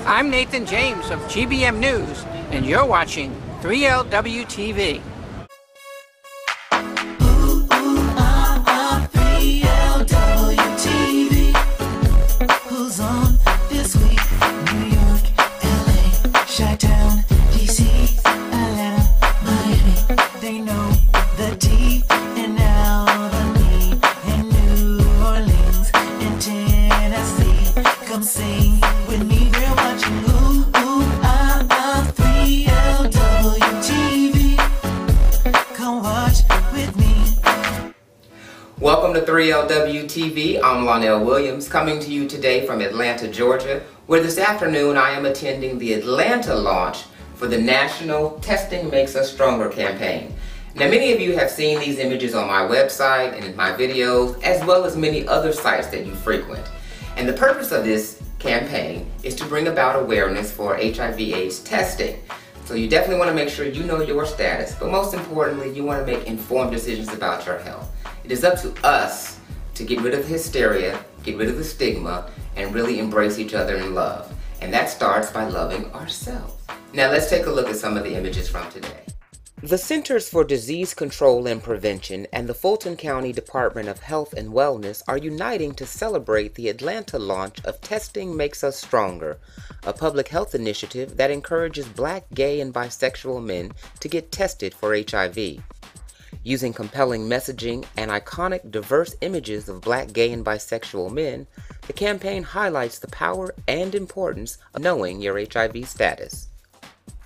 I'm Nathan James of GBM News, and you're watching 3LW TV. Who's on this week? New York, LA, Chi-Town, DC, Atlanta, Miami. They know the D and now the me in New Orleans and Tennessee. Come sing with me. We're watching 3LW TV. Come watch with me. Welcome to 3LW TV. I'm Lonell Williams, coming to you today from Atlanta, Georgia, where this afternoon I am attending the Atlanta launch for the National Testing Makes Us Stronger campaign. Now, many of you have seen these images on my website and in my videos, as well as many other sites that you frequent. And the purpose of this campaign is to bring about awareness for HIV/AIDS testing. So you definitely want to make sure you know your status, but most importantly, you want to make informed decisions about your health. It is up to us to get rid of the hysteria, get rid of the stigma, and really embrace each other in love. And that starts by loving ourselves. Now let's take a look at some of the images from today. The Centers for Disease Control and Prevention and the Fulton County Department of Health and Wellness are uniting to celebrate the Atlanta launch of Testing Makes Us Stronger, a public health initiative that encourages Black, gay, and bisexual men to get tested for HIV. Using compelling messaging and iconic, diverse images of Black, gay, and bisexual men, the campaign highlights the power and importance of knowing your HIV status.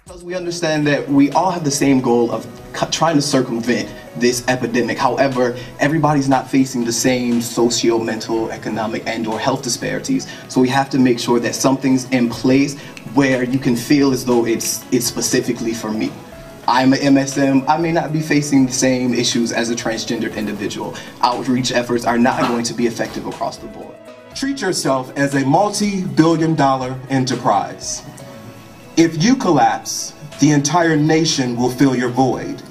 Because we understand that we all have the same goal of trying to circumvent this epidemic. However, everybody's not facing the same socio, mental, economic, and/or health disparities. So we have to make sure that something's in place where you can feel as though it's specifically for me. I'm an MSM, I may not be facing the same issues as a transgendered individual. Outreach efforts are not going to be effective across the board. Treat yourself as a multi-billion-dollar enterprise. If you collapse, the entire nation will fill your void.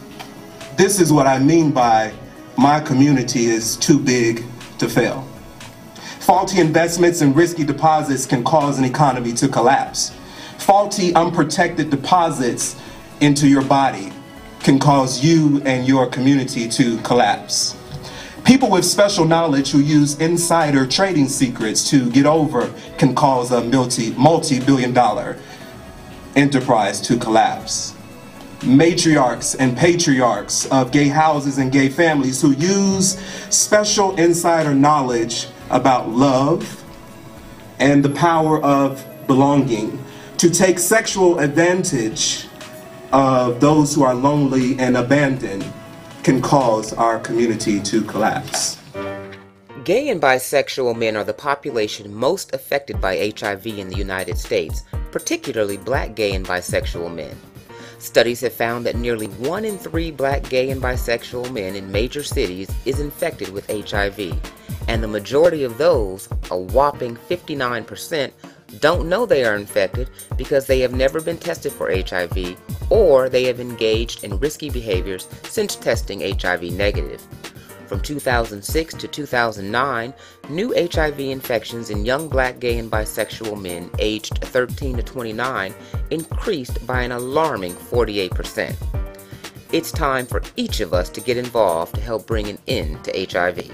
This is what I mean by my community is too big to fail. Faulty investments and risky deposits can cause an economy to collapse. Faulty, unprotected deposits into your body can cause you and your community to collapse. People with special knowledge who use insider trading secrets to get over can cause a multi-billion-dollar enterprise to collapse. Matriarchs and patriarchs of gay houses and gay families who use special insider knowledge about love and the power of belonging to take sexual advantage of those who are lonely and abandoned can cause our community to collapse. Gay and bisexual men are the population most affected by HIV in the United States, particularly Black, gay, and bisexual men. Studies have found that nearly 1 in 3 Black, gay, and bisexual men in major cities is infected with HIV, and the majority of those, a whopping 59%, don't know they are infected because they have never been tested for HIV or they have engaged in risky behaviors since testing HIV negative. From 2006 to 2009, new HIV infections in young Black, gay, and bisexual men aged 13 to 29 increased by an alarming 48%. It's time for each of us to get involved to help bring an end to HIV.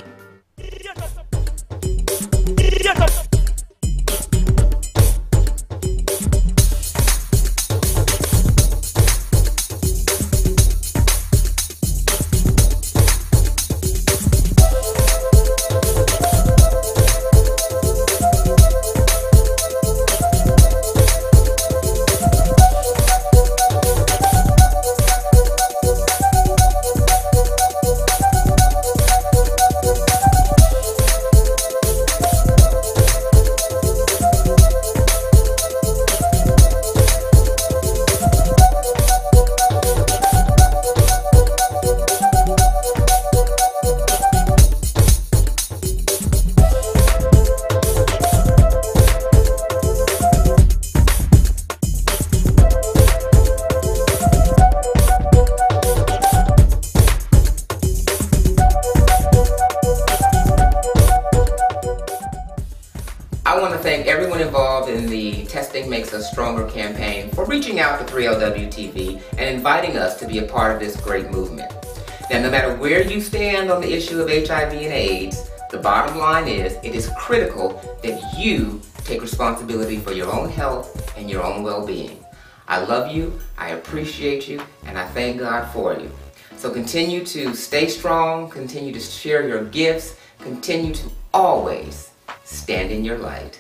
Makes Us Stronger campaign for reaching out to 3LW TV and inviting us to be a part of this great movement. Now, no matter where you stand on the issue of HIV and AIDS, the bottom line is it is critical that you take responsibility for your own health and your own well-being. I love you, I appreciate you, and I thank God for you. So continue to stay strong, continue to share your gifts, continue to always stand in your light.